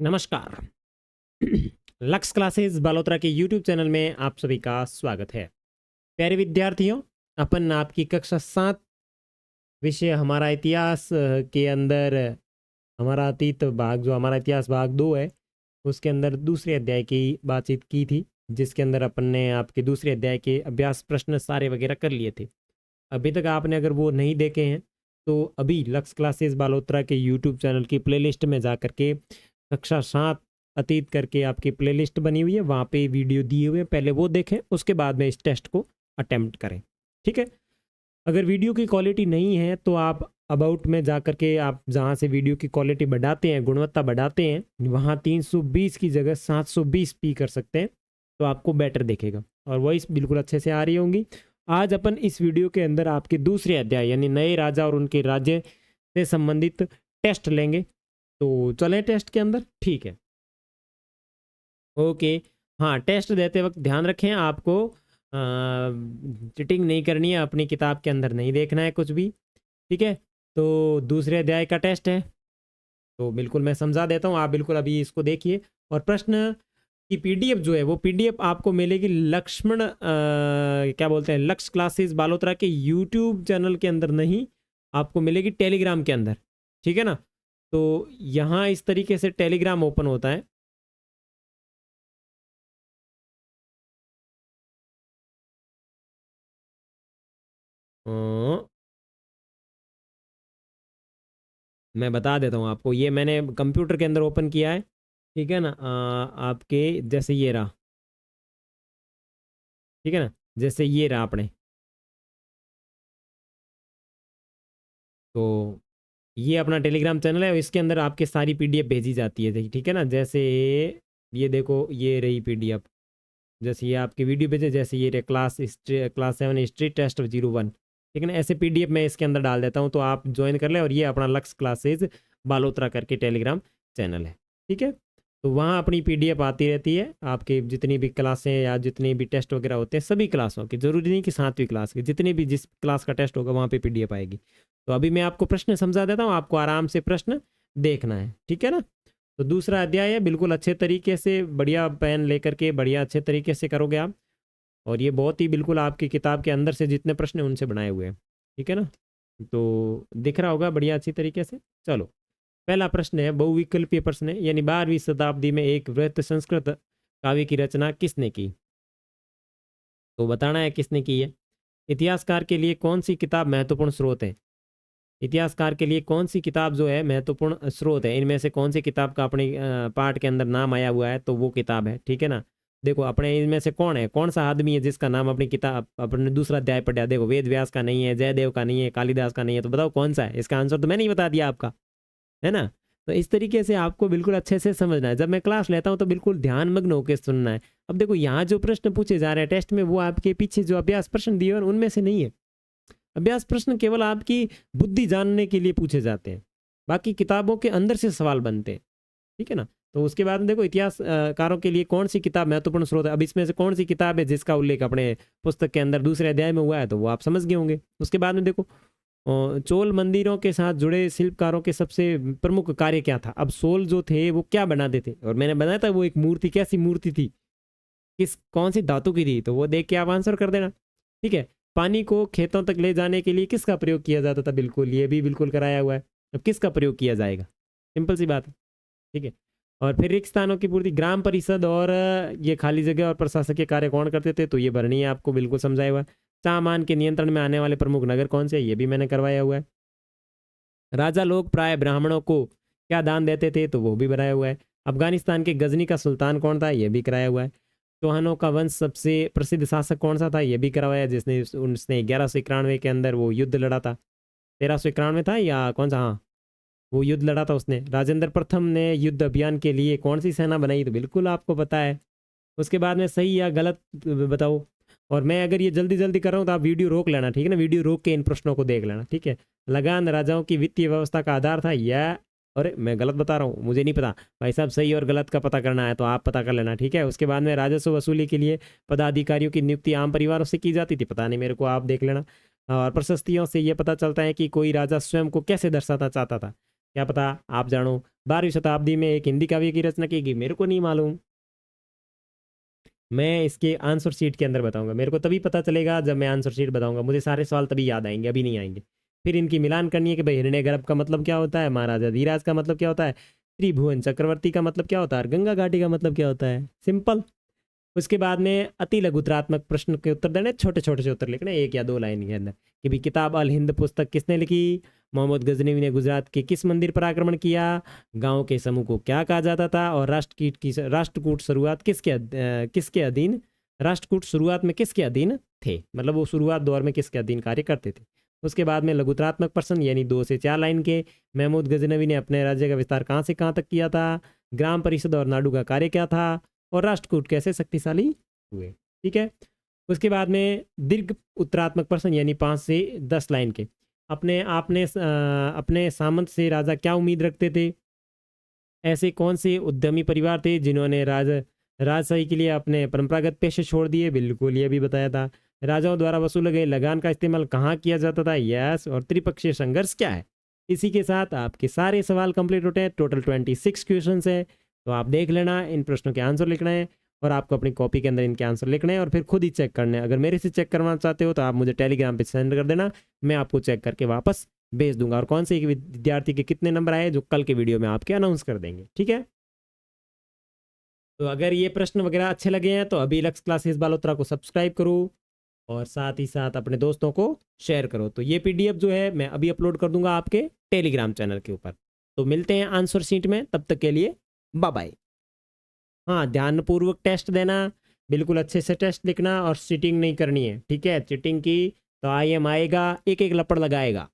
नमस्कार। Lux classes Balotra के YouTube channel में आप सभी का स्वागत है। प्यारे विद्यार्थियों, अपन आपकी कक्षा 7 विषय हमारा इतिहास के अंदर हमारा अतीत भाग जो हमारा इतिहास भाग 2 है, उसके अंदर दूसरे अध्याय की बातचीत की थी, जिसके अंदर अपन ने आपके दूसरे अध्याय के अभ्यास प्रश्न सारे वगैरह कर लिए थे। अभी तक आपने अगर वो नहीं देखे हैं तो अभी लक्स क्लासेस बालोतरा के यूट्यूब चैनल की प्लेलिस्ट में जा करके कक्षा 7 अतीत करके आपकी प्लेलिस्ट बनी हुई है, वहाँ पे वीडियो दिए हुए हैं, पहले वो देखें, उसके बाद में इस टेस्ट को अटेम्प्ट करें। ठीक है। अगर वीडियो की क्वालिटी नहीं है तो आप अबाउट में जा करके आप जहाँ से वीडियो की क्वालिटी बढ़ाते हैं, गुणवत्ता बढ़ाते हैं, वहाँ 320 की जगह 720p कर सकते हैं, तो आपको बेटर दिखेगा और वॉइस बिल्कुल अच्छे से आ रही होंगी। आज अपन इस वीडियो के अंदर आपके दूसरे अध्याय यानी नए राजा और उनके राज्य से संबंधित टेस्ट लेंगे। तो चलें टेस्ट के अंदर। ठीक है, ओके। हाँ, टेस्ट देते वक्त ध्यान रखें, आपको चिटिंग नहीं करनी है, अपनी किताब के अंदर नहीं देखना है कुछ भी। ठीक है, तो दूसरे अध्याय का टेस्ट है, तो बिल्कुल मैं समझा देता हूँ, आप बिल्कुल अभी इसको देखिए। और प्रश्न की पीडीएफ जो है वो पीडीएफ आपको मिलेगी लक्ष्मण क्या बोलते हैं, लक्स क्लासेस बालोतरा के यूट्यूब चैनल के अंदर नहीं, आपको मिलेगी टेलीग्राम के अंदर। ठीक है ना। तो यहाँ इस तरीके से टेलीग्राम ओपन होता है। मैं बता देता हूँ आपको, ये मैंने कंप्यूटर के अंदर ओपन किया है। ठीक है ना। आपके जैसे ये रहा, ठीक है ना, जैसे ये रहा अपने, तो ये अपना टेलीग्राम चैनल है और इसके अंदर आपके सारी पीडीएफ भेजी जाती है। ठीक है ना, जैसे ये देखो, ये रही पीडीएफ, जैसे ये आपकी वीडियो भेजे, जैसे ये रहे क्लास 7 हिस्ट्री टेस्ट 01। ठीक है ना, ऐसे पीडीएफ मैं इसके अंदर डाल देता हूँ, तो आप ज्वाइन कर लें। और ये अपना लक्स क्लासेज बालोतरा करके टेलीग्राम चैनल है। ठीक है, तो वहाँ अपनी पीडीएफ आती रहती है, आपके जितनी भी क्लासें या जितने भी टेस्ट वगैरह होते हैं सभी क्लासों की, जरूरी नहीं कि 7वीं क्लास की, जितनी भी जिस क्लास का टेस्ट होगा वहाँ पे पीडीएफ आएगी। तो अभी मैं आपको प्रश्न समझा देता हूँ, आपको आराम से प्रश्न देखना है। ठीक है ना। तो दूसरा अध्याय है, बिल्कुल अच्छे तरीके से बढ़िया पेन लेकर के बढ़िया अच्छे तरीके से करोगे आप। और ये बहुत ही बिल्कुल आपकी किताब के अंदर से जितने प्रश्न हैं उनसे बनाए हुए हैं। ठीक है ना, तो दिख रहा होगा बढ़िया अच्छी तरीके से। चलो, पहला प्रश्न है, बहुविकल्पीय प्रश्न है, यानी 12वीं शताब्दी में एक वृहत संस्कृत काव्य की रचना किसने की, तो बताना है किसने की है। इतिहासकार के लिए कौन सी किताब महत्वपूर्ण स्रोत है, इतिहासकार के लिए कौन सी किताब जो है महत्वपूर्ण स्रोत है, इनमें से कौन सी किताब का अपने पाठ के अंदर नाम आया हुआ है, तो वो किताब है। ठीक है ना। देखो, अपने इनमें से कौन है, कौन सा आदमी है जिसका नाम अपनी किताब अपने दूसरा अध्याय पढ़ा। देखो, वेद व्यास का नहीं है, जयदेव का नहीं है, कालिदास का नहीं है, तो बताओ कौन सा है। इसका आंसर तो मैंने ही बता दिया आपका, है ना। तो इस तरीके से आपको बिल्कुल अच्छे से समझना है, जब मैं क्लास लेता हूँ तो बिल्कुल ध्यान मग्न होकर सुनना है। अब देखो, यहाँ जो प्रश्न पूछे जा रहे हैं टेस्ट में, वो आपके पीछे जो अभ्यास प्रश्न दिए हैं उनमें से नहीं है। अभ्यास प्रश्न केवल आपकी बुद्धि जानने के लिए पूछे जाते हैं, बाकी किताबों के अंदर से सवाल बनते हैं। ठीक है ना। तो उसके बाद में देखो, इतिहासकारों के लिए कौन सी किताब महत्वपूर्ण स्रोत है, अब इसमें से कौन सी किताब है जिसका उल्लेख अपने पुस्तक के अंदर दूसरे अध्याय में हुआ है, तो वो आप समझ गए होंगे। उसके बाद में देखो, चोल मंदिरों के साथ जुड़े शिल्पकारों के सबसे प्रमुख कार्य क्या था। अब सोल जो थे वो क्या बनाते थे, और मैंने बनाया था वो एक मूर्ति, कैसी मूर्ति थी, किस कौन सी धातु की थी, तो वो देख के आप आंसर कर देना। ठीक है। पानी को खेतों तक ले जाने के लिए किसका प्रयोग किया जाता था, बिल्कुल ये भी बिल्कुल कराया हुआ है। अब किसका प्रयोग किया जाएगा, सिंपल सी बात है। ठीक है। और फिर रिक्त स्थानों की पूर्ति, ग्राम परिषद और ये खाली जगह और प्रशासकीय कार्य कौन करते थे, तो ये भरनी है, आपको बिल्कुल समझाया हुआ है। सामान के नियंत्रण में आने वाले प्रमुख नगर कौन से, ये भी मैंने करवाया हुआ है। राजा लोग प्राय ब्राह्मणों को क्या दान देते थे, तो वो भी बनाया हुआ है। अफगानिस्तान के गजनी का सुल्तान कौन था, ये भी कराया हुआ है। चौहानों का वंश सबसे प्रसिद्ध शासक कौन सा था, ये भी करवाया, जिसने उसने 1191 के अंदर वो युद्ध लड़ा था। 1391 था या कौन सा, हाँ, वो युद्ध लड़ा था उसने। राजेंद्र प्रथम ने युद्ध अभियान के लिए कौन सी सेना बनाई, तो बिल्कुल आपको पता है। उसके बाद में सही या गलत बताओ। और मैं अगर ये जल्दी जल्दी कर रहा हूँ तो आप वीडियो रोक लेना, ठीक है ना, वीडियो रोक के इन प्रश्नों को देख लेना। ठीक है। लगान राजाओं की वित्तीय व्यवस्था का आधार था, या अरे मैं गलत बता रहा हूँ, मुझे नहीं पता भाई साहब, सही और गलत का पता करना है तो आप पता कर लेना। ठीक है। उसके बाद में राजस्व वसूली के लिए पदाधिकारियों की नियुक्ति आम परिवारों से की जाती थी, पता नहीं मेरे को, आप देख लेना। और प्रशस्तियों से ये पता चलता है कि कोई राजा स्वयं को कैसे दर्शाना चाहता था, क्या पता आप जानो। 12वीं शताब्दी में एक हिंदी काव्य की रचना की गई, मेरे को नहीं मालूम। मैं इसके आंसर शीट के अंदर बताऊंगा, मेरे को तभी पता चलेगा जब मैं आंसर शीट बताऊंगा, मुझे सारे सवाल तभी याद आएंगे, अभी नहीं आएंगे। फिर इनकी मिलान करनी है कि भाई हिरण्यगर्भ का मतलब क्या होता है, महाराजा धीराज का मतलब क्या होता है, त्रिभुवन चक्रवर्ती का मतलब क्या होता है, और गंगा घाटी का मतलब क्या होता है, सिंपल। उसके बाद में अति लघुतरात्मक प्रश्न के उत्तर देने, छोटे छोटे से उत्तर लिखने 1 या 2 लाइन के अंदर, कि भाई किताब अल हिंद पुस्तक किसने लिखी, मोहम्मद गजनवी ने गुजरात के किस मंदिर पर आक्रमण किया, गांव के समूह को क्या कहा जाता था, और राष्ट्रकूट शुरुआत किसके अधीन, राष्ट्रकूट शुरुआत में किसके अधीन थे, मतलब वो शुरुआत दौर में किसके अधीन कार्य करते थे। उसके बाद में लघुतरात्मक प्रश्न यानी 2 से 4 लाइन के, महमूद गजनवी ने अपने राज्य का विस्तार कहाँ से कहाँ तक किया था, ग्राम परिषद और नाडू का कार्य क्या था, और राष्ट्रकूट कैसे शक्तिशाली हुए। ठीक है। उसके बाद में दीर्घ उत्तरात्मक प्रश्न यानी 5 से 10 लाइन के, अपने सामंत से राजा क्या उम्मीद रखते थे, ऐसे कौन से उद्यमी परिवार थे जिन्होंने राजशाही के लिए अपने परंपरागत पेशे छोड़ दिए, बिल्कुल ये भी बताया था। राजाओं द्वारा वसूले गए लगान का इस्तेमाल कहाँ किया जाता था, यस। और त्रिपक्षीय संघर्ष क्या है। इसी के साथ आपके सारे सवाल कंप्लीट होते हैं। टोटल 26 क्वेश्चन है, तो आप देख लेना, इन प्रश्नों के आंसर लिखना है और आपको अपनी कॉपी के अंदर इनके आंसर लिखना है और फिर खुद ही चेक करना है। अगर मेरे से चेक करवाना चाहते हो तो आप मुझे टेलीग्राम पे सेंड कर देना, मैं आपको चेक करके वापस भेज दूंगा, और कौन से एक विद्यार्थी के कितने नंबर आए जो कल के वीडियो में आपके अनाउंस कर देंगे। ठीक है। तो अगर ये प्रश्न वगैरह अच्छे लगे हैं तो अभी लक्ष्य क्लासेस बालोत्रा को सब्सक्राइब करो और साथ ही साथ अपने दोस्तों को शेयर करो। तो ये पीडीएफ जो है मैं अभी अपलोड कर दूंगा आपके टेलीग्राम चैनल के ऊपर। तो मिलते हैं आंसर शीट में, तब तक के लिए बाय बाय। हाँ, ध्यानपूर्वक टेस्ट देना, बिल्कुल अच्छे से टेस्ट लिखना और चीटिंग नहीं करनी है। ठीक है, चीटिंग की तो IM आएगा, एक एक लपड़ लगाएगा।